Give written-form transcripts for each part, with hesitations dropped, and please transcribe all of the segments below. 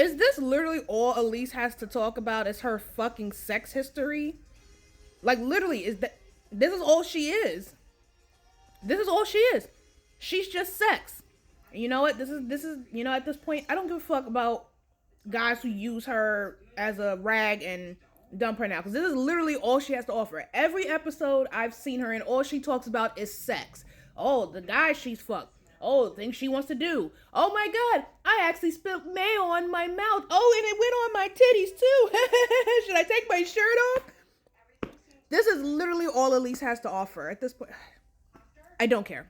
Is this literally all Elise has to talk about? Is her fucking sex history? Like literally, is that this is all she is? This is all she is. She's just sex. And you know what? This is at this point I don't give a fuck about guys who use her as a rag and dump her now because this is literally all she has to offer. Every episode I've seen her in, all she talks about is sex. Oh, the guy she's fucked. Oh, the things she wants to do. Oh my god, I actually spilled mayo on my mouth. Oh, and it went on my titties too. Should I take my shirt off? This is literally all Elise has to offer at this point. I don't care.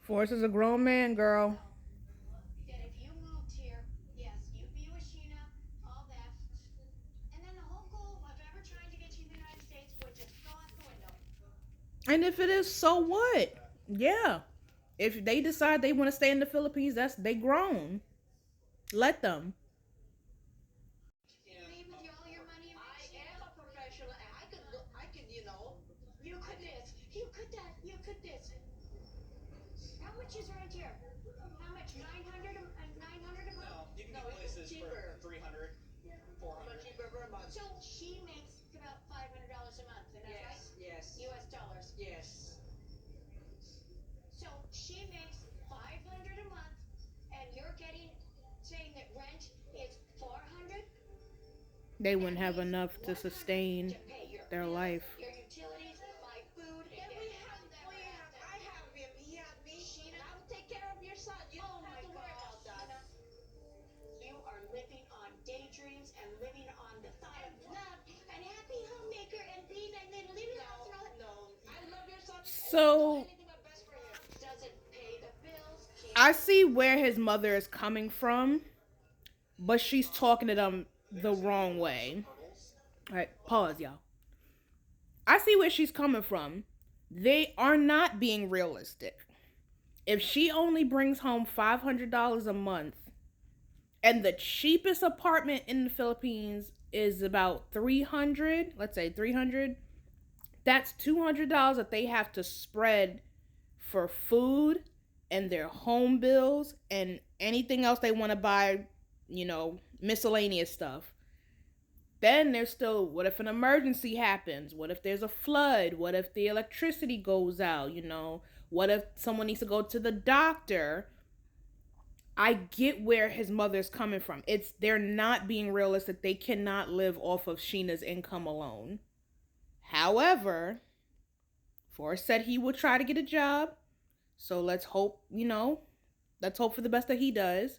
Forrest is a grown man, girl. And if it is, so what? Yeah. If they decide they want to stay in the Philippines, that's they grown. Let them. They wouldn't have enough to sustain their life. So I see where his mother is coming from, but she's talking to them the wrong way. All right, pause, y'all. I see where she's coming from. They are not being realistic. If she only brings home $500 a month, and the cheapest apartment in the Philippines is about 300, let's say 300, that's $200 that they have to spread for food and their home bills and anything else they want to buy, miscellaneous stuff. Then there's still, what if an emergency happens? What if there's a flood? What if the electricity goes out? What if someone needs to go to the doctor? I get where his mother's coming from. They're not being realistic. They cannot live off of Sheena's income alone. However, Forrest said he will try to get a job. So let's hope, let's hope for the best that he does.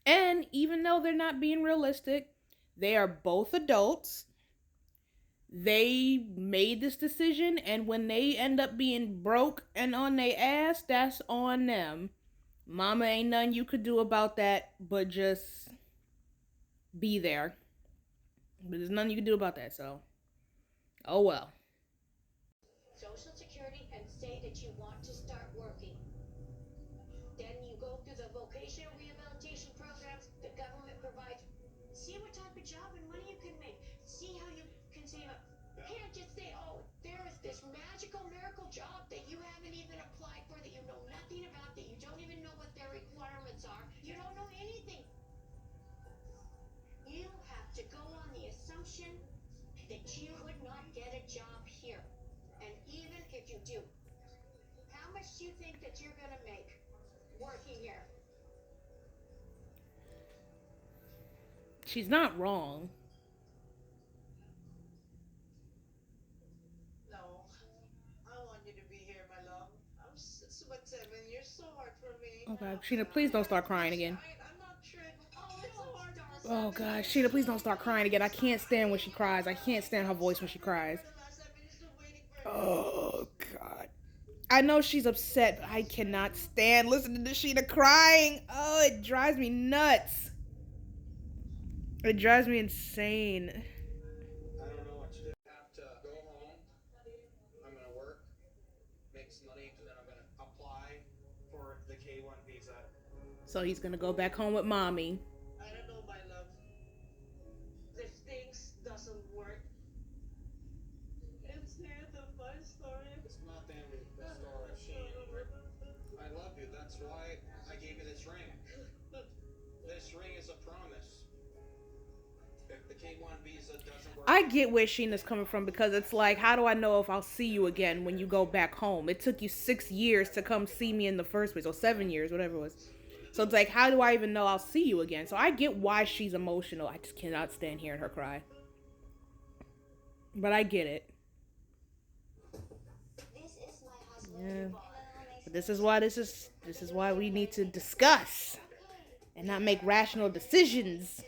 And even though they're not being realistic, they are both adults. They made this decision, and when they end up being broke and on their ass, that's on them. Mama, ain't nothing you could do about that, but just be there. But there's nothing you can do about that, so oh well. Social Security and say that you want to start working. Then you go through the vocational rehabilitation programs the government provides. See what type of job and money you can make. See how you can save up. You can't just say, oh, there is this magical miracle job that you haven't even applied for, that you know nothing about, that you don't even know what their requirements are. You don't know anything. You have to go on the assumption that you would not get a job here. And even if you do, how much do you think that you're going to make working here? She's not wrong. No, I want you to be here, my love. It's about 7 years, so hard for me. Oh God, Sheena, please don't start crying again. I'm not sure. Oh, it's so hard. Oh God, Sheena, please don't start crying again. I can't stand when she cries. I can't stand her voice when she cries. Oh God. I know she's upset, but I cannot stand listening to Sheena crying. Oh, it drives me nuts. It drives me insane. I don't know what to do. I have to go home. I'm gonna work, make some money, and then I'm gonna apply for the K1 visa. So he's gonna go back home with mommy. I don't know, my love. If things doesn't work, it's the end of my story. It's not the end of the story, Shane. K1 visa doesn't work. I get where Sheena's coming from because it's like, how do I know if I'll see you again when you go back home? It took you 6 years to come see me in the first place, or 7 years, whatever it was. So it's like, how do I even know I'll see you again? So I get why she's emotional. I just cannot stand hearing her cry. But I get it. Yeah. But this is why we need to discuss and not make rational decisions.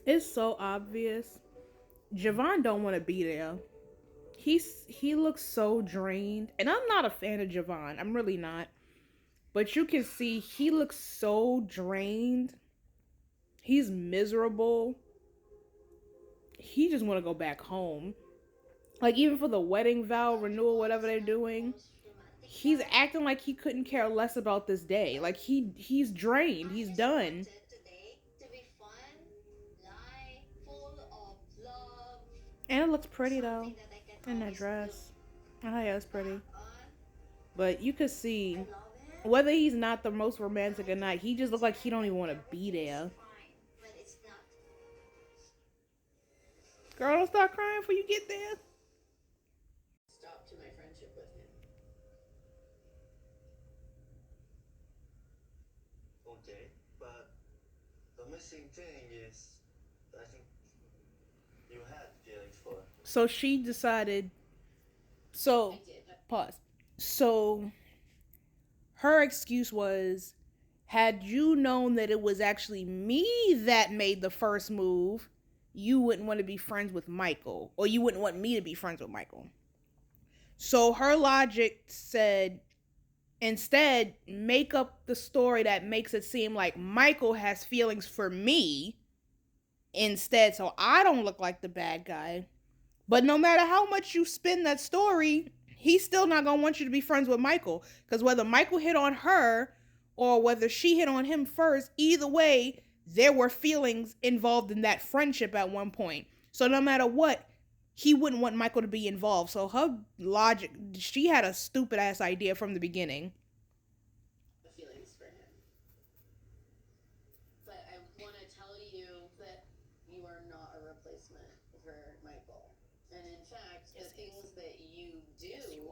It's so obvious. Javon don't want to be there. He looks so drained, and I'm not a fan of Javon. I'm really not. But you can see he looks so drained. He's miserable. He just want to go back home. Like, even for the wedding vow renewal, whatever they're doing, he's acting like he couldn't care less about this day. Like, he's drained. He's done. And it looks pretty though in that dress. Oh yeah, it's pretty. But you could see whether he's not the most romantic or not, he just looks like he don't even want to be there. Girl, don't start crying before you get there. Stop to my friendship with him. Okay, but the missing thing is, I think you had feelings for. So she decided. So, pause. So, her excuse was, had you known that it was actually me that made the first move, you wouldn't want to be friends with Michael, or you wouldn't want me to be friends with Michael. So her logic said, instead, make up the story that makes it seem like Michael has feelings for me instead, so I don't look like the bad guy. But no matter how much you spin that story, he's still not going to want you to be friends with Michael. Because whether Michael hit on her or whether she hit on him first, either way, there were feelings involved in that friendship at one point. So no matter what, he wouldn't want Michael to be involved. So her logic, she had a stupid ass idea from the beginning. Feelings for him. But I want to tell you that you are not a replacement for Michael. And in fact, the things that you do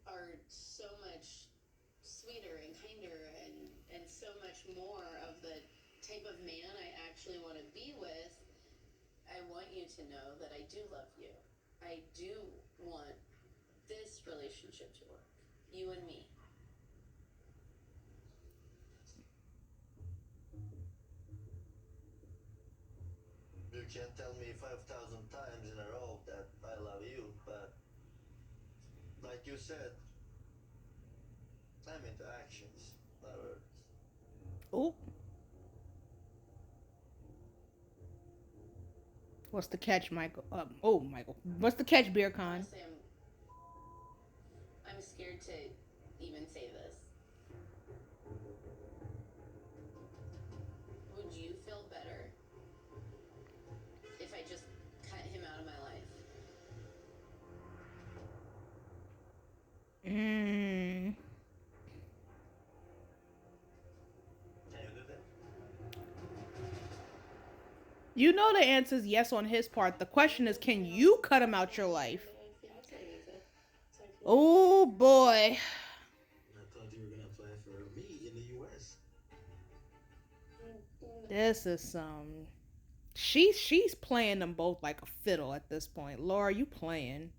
are so much sweeter and kinder and so much more of the type of man I actually want to be with. I want you to know that I do love you. I do want this relationship to work. You and me. You can tell me 5,000 times in a row that I love you, but like you said, I'm into actions, not words. Oh. What's the catch, Michael? Michael. What's the catch, Beer Con? Honestly, I'm scared to even say this. Would you feel better if I just cut him out of my life? Can you do that? You know the answer is yes on his part. The question is, can you cut him out your life? Oh boy. I thought you were gonna apply for me in the US. This is some. She's playing them both like a fiddle at this point. Laura, you playing?